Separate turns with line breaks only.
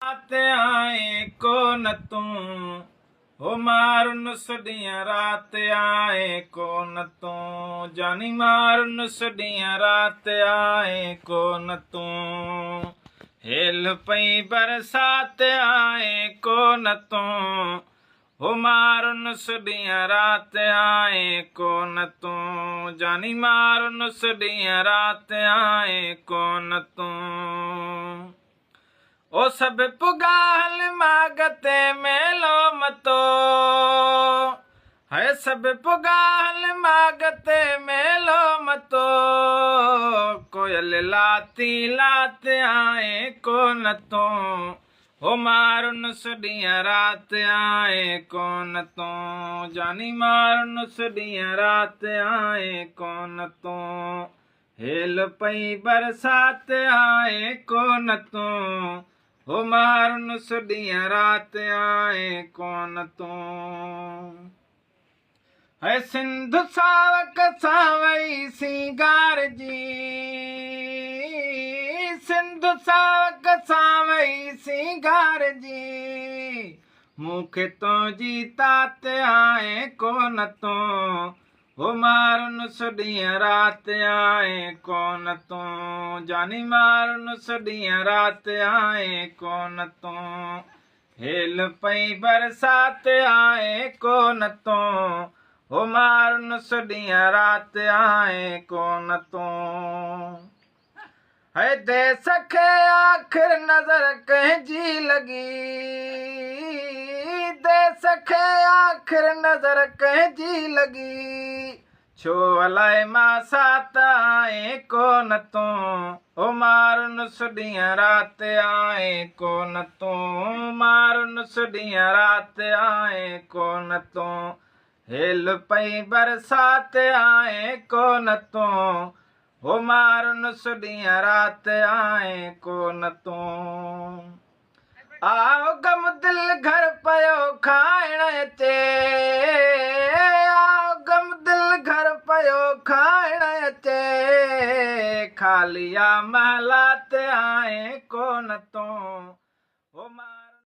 ते आए को न तू हो मारुन सदियां रात आए को न तू जानी मारुन सदियां रात आए को न तू हेल पई बरसात आए को न तू हो मारुन सदियां रात आए को न तू जानी मारुन सदियां रात आए को न तू ओ सब पुगाल मागते मेलो मतो है सब पुगाल मागते मेलो मतो कोयल लाती लात आए को न तो हो मारुन सदियां रात आए को न तो जानी मारुन सदियां रात आए को न तो हेल पई बरसात आए को न तो हो मारुन सदियां रात आए को न तो है सिंधु सावक सावई सिंगार जी सिंधु सावक सावई सिंगार जी मूंखे तो जीतात आए को न तो हो मारुन सदियां रात आए को न तो जानी मारुन सदियां रात आए को न तो हेल पई बरसात आए को न तो हो मारुन सदियां रात आए को न तो है दे सखे आखिर नजर कंहिंजी लगी दे सखे आखिर नजर कंहिंजी लगी छो अलाए मां साथ आए को न तो हो मारुन सदियां रात आए को न तो मारुन सदियां रात आए को न तो हेल पई बरसात आए को न तो हो मारुन सदियां रात आए को न तो आओ गम दिल घर पयो खाइण अचे आओ गम दिल घर पयो खाइण अचे खालिया महलात आए को न तो हो